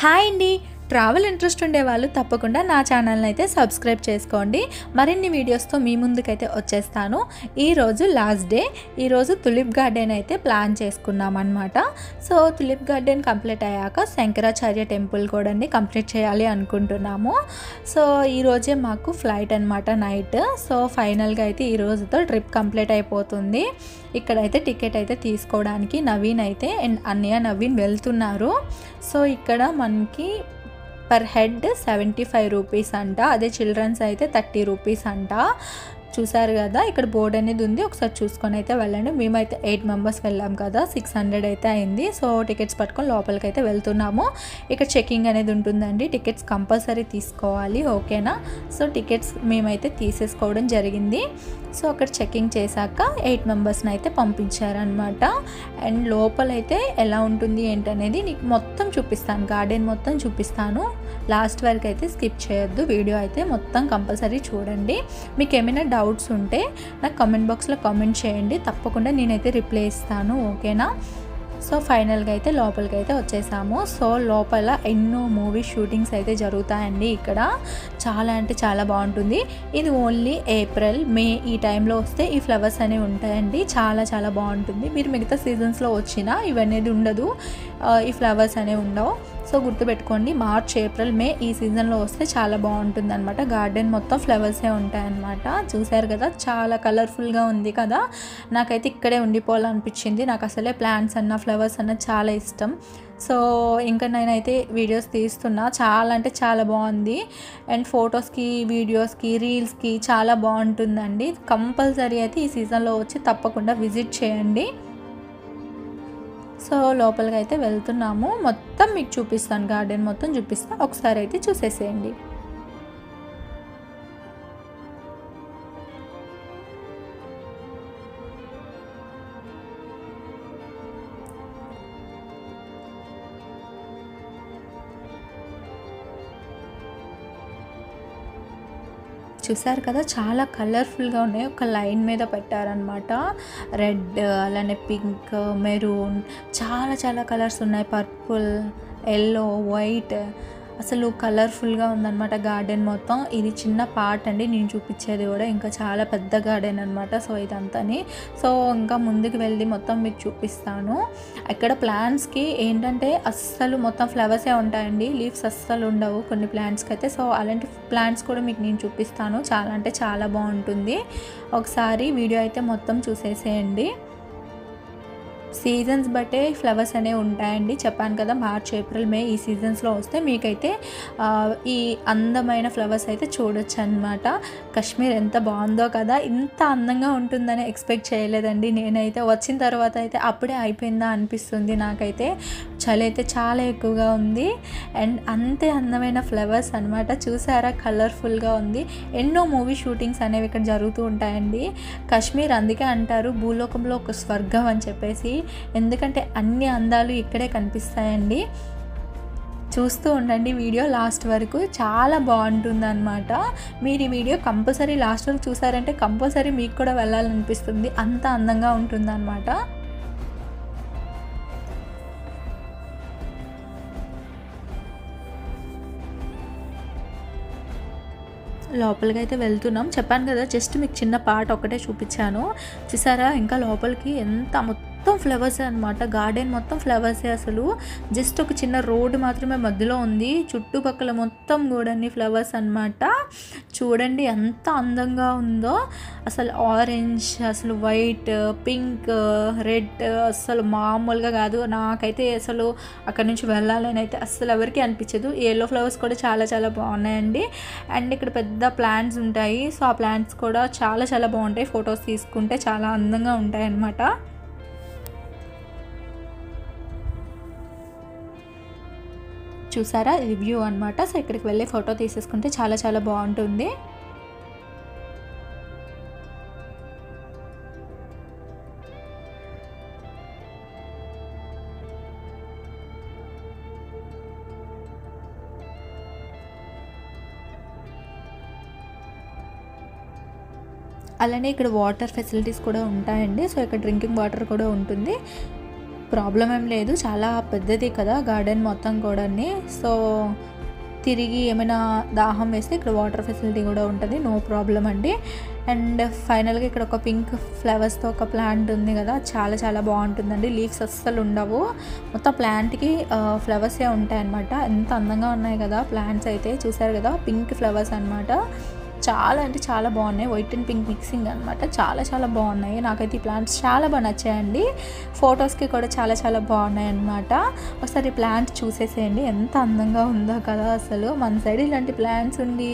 Hi అండి. Travel interest ఉండేవాళ్ళు తప్పకుండా నా ఛానల్ని అయితే సబ్స్క్రైబ్ చేసుకోండి. మరిన్ని వీడియోస్తో మీ ముందుకైతే వచ్చేస్తాను. ఈరోజు లాస్ట్ డే. ఈరోజు తులిప్ గార్డెన్ అయితే ప్లాన్ చేసుకున్నాం అనమాట. సో తులిప్ గార్డెన్ కంప్లీట్ అయ్యాక శంకరాచార్య టెంపుల్ కూడా కంప్లీట్ చేయాలి అనుకుంటున్నాము. సో ఈరోజే మాకు ఫ్లైట్ అనమాట నైట్. సో ఫైనల్గా అయితే ఈ రోజుతో ట్రిప్ కంప్లీట్ అయిపోతుంది. ఇక్కడైతే టికెట్ అయితే తీసుకోవడానికి నవీన్ అయితే అండ్ అన్నయ్య నవీన్ వెళ్తున్నారు. సో ఇక్కడ మనకి పర్ హెడ్ 75 రూపీస్ అంట. అదే చిల్డ్రన్స్ అయితే 30 రూపీస్ అంట. చూసారు కదా, ఇక్కడ బోర్డ్ అనేది ఉంది, ఒకసారి చూసుకొని అయితే వెళ్ళండి. మేమైతే 8 మెంబర్స్ వెళ్ళాం కదా, 600 అయితే అయింది. సో టికెట్స్ పట్టుకొని లోపలికి అయితే వెళ్తున్నాము. ఇక్కడ చెకింగ్ అనేది ఉంటుందండి, టికెట్స్ కంపల్సరీ తీసుకోవాలి, ఓకేనా. సో టికెట్స్ మేమైతే తీసేసుకోవడం జరిగింది. సో అక్కడ చెకింగ్ చేశాక 8 మెంబర్స్ని అయితే పంపించారనమాట. అండ్ లోపలైతే ఎలా ఉంటుంది ఏంటనేది నీకు మొత్తం చూపిస్తాను, గార్డెన్ మొత్తం చూపిస్తాను. లాస్ట్ వరకు అయితే స్కిప్ చేయొద్దు, వీడియో అయితే మొత్తం కంపల్సరీ చూడండి. మీకు ఏమైనా డౌట్స్ ఉంటే నాకు కామెంట్ బాక్స్లో కామెంట్ చేయండి, తప్పకుండా నేనైతే రిప్లై ఇస్తాను, ఓకేనా. సో ఫైనల్గా అయితే లోపలికి అయితే వచ్చేసాము. సో లోపల ఎన్నో మూవీ షూటింగ్స్ అయితే జరుగుతాయండి. ఇక్కడ చాలా అంటే చాలా బాగుంటుంది. ఇది ఓన్లీ ఏప్రిల్ మే ఈ టైంలో వస్తే ఈ ఫ్లవర్స్ అనేవి ఉంటాయండి. చాలా చాలా బాగుంటుంది. మీరు మిగతా సీజన్స్లో వచ్చినా ఇవనేది ఉండదు, ఈ ఫ్లవర్స్ అనేవి ఉండవు. సో గుర్తుపెట్టుకోండి, మార్చ్ ఏప్రిల్ మే ఈ సీజన్లో వస్తే చాలా బాగుంటుంది అనమాట. గార్డెన్ మొత్తం ఫ్లవర్సే ఉంటాయన్నమాట. చూసారు కదా, చాలా కలర్ఫుల్గా ఉంది కదా. నాకైతే ఇక్కడే ఉండిపోవాలనిపించింది. నాకు అసలే ప్లాంట్స్ అన్న ఫ్లవర్స్ అన్న చాలా ఇష్టం. సో ఇంకా నేనైతే వీడియోస్ తీస్తున్నా. చాలా అంటే చాలా బాగుంది. అండ్ ఫొటోస్కి, వీడియోస్కి, రీల్స్కి చాలా బాగుంటుందండి. కంపల్సరీ అయితే ఈ సీజన్లో వచ్చి తప్పకుండా విజిట్ చేయండి. సో లోపలికి అయితే వెళ్తున్నాము. మొత్తం మీకు చూపిస్తాను, గార్డెన్ మొత్తం చూపిస్తాను, ఒకసారి అయితే చూసేసేయండి. చూసారు కదా, చాలా కలర్ఫుల్గా ఉన్నాయి. ఒక లైన్ మీద పెట్టారనమాట. రెడ్, అలానే పింక్, మెరూన్, చాలా చాలా కలర్స్ ఉన్నాయి. పర్పుల్, ఎల్లో, వైట్, అసలు కలర్ఫుల్గా ఉందన్నమాట గార్డెన్ మొత్తం. ఇది చిన్న పార్ట్ అండి నేను చూపించేది కూడా, ఇంకా చాలా పెద్ద గార్డెన్ అనమాట. సో ఇదంతాని. సో ఇంకా ముందుకు వెళ్ళి మొత్తం మీకు చూపిస్తాను. ఇక్కడ ప్లాంట్స్కి ఏంటంటే అస్సలు మొత్తం ఫ్లవర్సే ఉంటాయండి, లీవ్స్ అస్సలు ఉండవు కొన్ని ప్లాంట్స్కి అయితే. సో అలాంటి ప్లాంట్స్ కూడా మీకు నేను చూపిస్తాను. చాలా అంటే చాలా బాగుంటుంది. ఒకసారి వీడియో అయితే మొత్తం చూసేసేయండి. సీజన్స్ బట్టే ఫ్లవర్స్ అనేవి ఉంటాయండి. చెప్పాను కదా, మార్చ్ ఏప్రిల్ మే ఈ సీజన్స్లో వస్తే మీకైతే ఈ అందమైన ఫ్లవర్స్ అయితే చూడొచ్చు అనమాట. కాశ్మీర్ ఎంత బాగుందో కదా, ఇంత అందంగా ఉంటుందని ఎక్స్పెక్ట్ చేయలేదండి నేనైతే. వచ్చిన తర్వాత అయితే అప్పుడే అయిపోయిందా అనిపిస్తుంది నాకైతే. చలి అయితే చాలా ఎక్కువగా ఉంది అండ్ అంతే అందమైన ఫ్లవర్స్ అనమాట. చూసారా, కలర్ఫుల్గా ఉంది. ఎన్నో మూవీ షూటింగ్స్ అనేవి ఇక్కడ జరుగుతూ ఉంటాయండి. కాశ్మీర్ అందుకే అంటారు భూలోకంలో ఒక స్వర్గం అని చెప్పేసి, ఎందుకంటే అన్ని అందాలు ఇక్కడే కనిపిస్తాయండి. చూస్తూ ఉండండి వీడియో లాస్ట్ వరకు, చాలా బాగుంటుంది అనమాట. మీరు ఈ వీడియో కంపల్సరీ లాస్ట్ వరకు చూసారంటే కంపల్సరీ మీకు కూడా వెళ్ళాలనిపిస్తుంది, అంత అందంగా ఉంటుంది అనమాట. లోపలికి అయితే వెళ్తున్నాం. చెప్పాను కదా, జస్ట్ మీకు చిన్న పార్ట్ ఒకటే చూపించాను. చూసారా, ఇంకా లోపలికి ఎంత మొత్తం ఫ్లవర్సే అనమాట. గార్డెన్ మొత్తం ఫ్లవర్సే. అసలు జస్ట్ ఒక చిన్న రోడ్డు మాత్రమే మధ్యలో ఉంది, చుట్టుపక్కల మొత్తం కూడా ఫ్లవర్స్ అనమాట. చూడండి ఎంత అందంగా ఉందో. అసలు ఆరెంజ్, అసలు వైట్, పింక్, రెడ్, అసలు మామూలుగా కాదు. నాకైతే అసలు అక్కడి నుంచి వెళ్ళాలని అయితే అస్సలు ఎవరికి అనిపించదు. ఎల్లో ఫ్లవర్స్ కూడా చాలా చాలా బాగున్నాయండి. అండ్ ఇక్కడ పెద్ద ప్లాంట్స్ ఉంటాయి. సో ఆ ప్లాంట్స్ కూడా చాలా చాలా బాగుంటాయి, ఫొటోస్ తీసుకుంటే చాలా అందంగా ఉంటాయి అన్నమాట. చూసారా, రివ్యూ అనమాట. సో ఇక్కడికి వెళ్ళి ఫోటో తీసేసుకుంటే చాలా చాలా బాగుంటుంది. అలానే ఇక్కడ వాటర్ ఫెసిలిటీస్ కూడా ఉంటాయండి. సో ఇక్కడ డ్రింకింగ్ వాటర్ కూడా ఉంటుంది. ప్రాబ్లం ఏం లేదు, చాలా పెద్దది కదా గార్డెన్ మొత్తం కూడా. సో తిరిగి ఏమైనా దాహం వేస్తే ఇక్కడ వాటర్ ఫెసిలిటీ కూడా ఉంటుంది, నో ప్రాబ్లం అండి. అండ్ ఫైనల్గా ఇక్కడ ఒక పింక్ ఫ్లవర్స్తో ఒక ప్లాంట్ ఉంది కదా, చాలా చాలా బాగుంటుందండి. లీవ్స్ అస్సలు ఉండవు, మొత్తం ప్లాంట్కి ఫ్లవర్సే ఉంటాయన్నమాట. ఎంత అందంగా ఉన్నాయి కదా ప్లాంట్స్ అయితే, చూసారు కదా పింక్ ఫ్లవర్స్ అనమాట. చాలా అంటే చాలా బాగున్నాయి, వైట్ అండ్ పింక్ మిక్సింగ్ అనమాట. చాలా చాలా బాగున్నాయి, నాకైతే ఈ ప్లాంట్స్ చాలా బాగా నచ్చాయండి. ఫొటోస్కి కూడా చాలా చాలా బాగున్నాయి అనమాట. ఒకసారి ప్లాంట్స్ చూసేసేయండి, ఎంత అందంగా ఉందో కదా అసలు. మన సైడ్ ఇలాంటి ప్లాంట్స్ ఉండి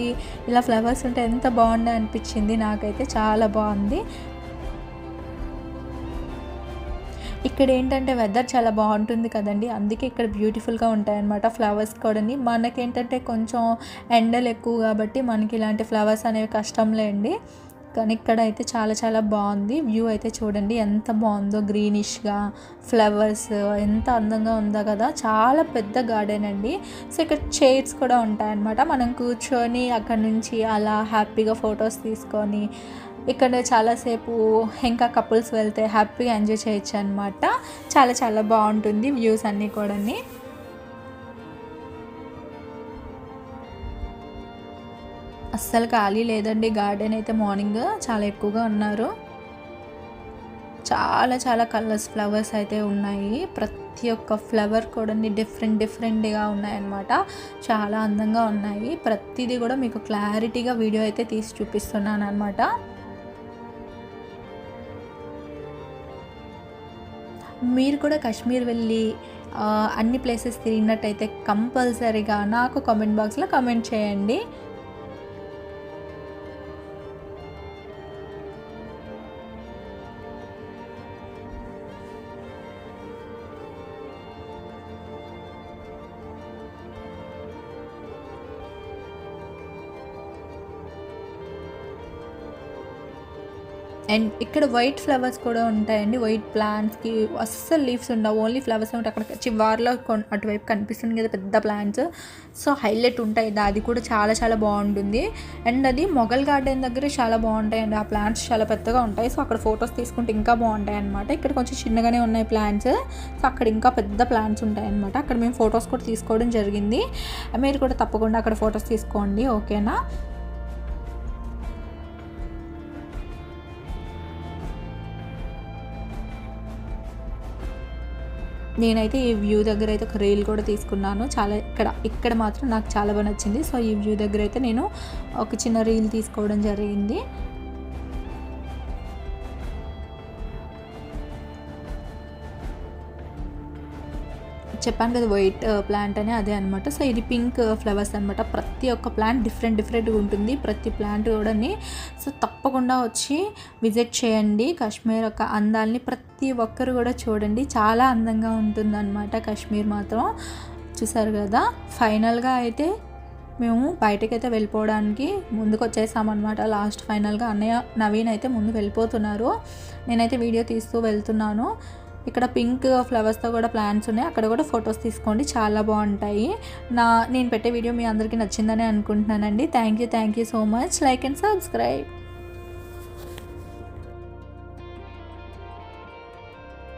ఇలా ఫ్లవర్స్ ఉంటే ఎంత బాగుండే అనిపించింది నాకైతే, చాలా బాగుంది. ఇక్కడ ఏంటంటే వెదర్ చాలా బాగుంటుంది కదండి, అందుకే ఇక్కడ బ్యూటిఫుల్గా ఉంటాయన్నమాట ఫ్లవర్స్ కూడా. మనకేంటంటే కొంచెం ఎండలు ఎక్కువ కాబట్టి మనకి ఇలాంటి ఫ్లవర్స్ అనేవి కష్టంలేండి, కానీ ఇక్కడ అయితే చాలా చాలా బాగుంది. వ్యూ అయితే చూడండి ఎంత బాగుందో, గ్రీనిష్గా ఫ్లవర్స్ ఎంత అందంగా ఉందో కదా. చాలా పెద్ద గార్డెన్ అండి. సో ఇక్కడ చైర్స్ కూడా ఉంటాయన్నమాట, మనం కూర్చొని అక్కడ నుంచి అలా హ్యాపీగా ఫొటోస్ తీసుకొని ఇక్కడ చాలాసేపు ఇంకా కపుల్స్ వెళ్తే హ్యాపీగా ఎంజాయ్ చేయొచ్చు అనమాట. చాలా చాలా బాగుంటుంది వ్యూస్ అన్నీ కూడా. అస్సలు ఖాళీ లేదండి గార్డెన్ అయితే, మార్నింగ్ చాలా ఎక్కువగా ఉన్నారు. చాలా చాలా కలర్స్ ఫ్లవర్స్ అయితే ఉన్నాయి, ప్రతి ఒక్క ఫ్లవర్ కూడా డిఫరెంట్గా ఉన్నాయన్నమాట. చాలా అందంగా ఉన్నాయి, ప్రతిదీ కూడా మీకు క్లారిటీగా వీడియో అయితే తీసి చూపిస్తున్నాను అనమాట. మీరు కూడా కాశ్మీర్ వెళ్ళి అన్ని ప్లేసెస్ తిరిగినట్టయితే కంపల్సరీగా నాకు కామెంట్ బాక్స్లో కామెంట్ చేయండి. అండ్ ఇక్కడ వైట్ ఫ్లవర్స్ కూడా ఉంటాయండి, వైట్ ప్లాంట్స్కి అస్సలు లీవ్స్ ఉండవు, ఓన్లీ ఫ్లవర్స్ ఉంటాయి. అక్కడ చివర్లో అటువైపు కనిపిస్తుంది కదా పెద్ద ప్లాంట్స్, సో హైలైట్ ఉంటాయి, అది కూడా చాలా చాలా బాగుంటుంది. అండ్ అది మొఘల్ గార్డెన్ దగ్గర చాలా బాగుంటాయండి, ఆ ప్లాంట్స్ చాలా పెద్దగా ఉంటాయి. సో అక్కడ ఫొటోస్ తీసుకుంటే ఇంకా బాగుంటాయి అనమాట. ఇక్కడ కొంచెం చిన్నగానే ఉన్నాయి ప్లాంట్స్, సో అక్కడ ఇంకా పెద్ద ప్లాంట్స్ ఉంటాయి అనమాట. అక్కడ మేము ఫొటోస్ కూడా తీసుకోవడం జరిగింది, మీరు కూడా తప్పకుండా అక్కడ ఫొటోస్ తీసుకోండి, ఓకేనా. నేనైతే ఈ వ్యూ దగ్గర అయితే ఒక రీల్ కూడా తీసుకున్నాను, చాలా ఇక్కడ మాత్రం నాకు చాలా బాగా నచ్చింది. సో ఈ వ్యూ దగ్గర అయితే నేను ఒక చిన్న రీల్ తీసుకోవడం జరిగింది. చెప్పాను కదా వైట్ ప్లాంట్ అని, అదే అనమాట. సో ఇది పింక్ ఫ్లవర్స్ అనమాట. ప్రతి ఒక్క ప్లాంట్ డిఫరెంట్గా ఉంటుంది, ప్రతి ప్లాంట్ కూడా. సో తప్పకుండా వచ్చి విజిట్ చేయండి కాశ్మీర్ యొక్క అందాలని, ప్రతి ఒక్కరు కూడా చూడండి, చాలా అందంగా ఉంటుందన్నమాట కాశ్మీర్ మాత్రం. చూసారు కదా, ఫైనల్గా అయితే మేము బయటకైతే వెళ్ళిపోవడానికి ముందుకు వచ్చేసామన్నమాట. లాస్ట్ ఫైనల్గా అన్నయ్య నవీన్ అయితే ముందు వెళ్ళిపోతున్నారు, నేనైతే వీడియో తీస్తూ వెళ్తున్నాను. ఇక్కడ పింక్ ఫ్లవర్స్తో కూడా ప్లాంట్స్ ఉన్నాయి, అక్కడ కూడా ఫొటోస్ తీసుకోండి, చాలా బాగుంటాయి. నేను పెట్టే వీడియో మీ అందరికీ నచ్చిందని అనుకుంటున్నానండి. Thank you so much. Like and subscribe.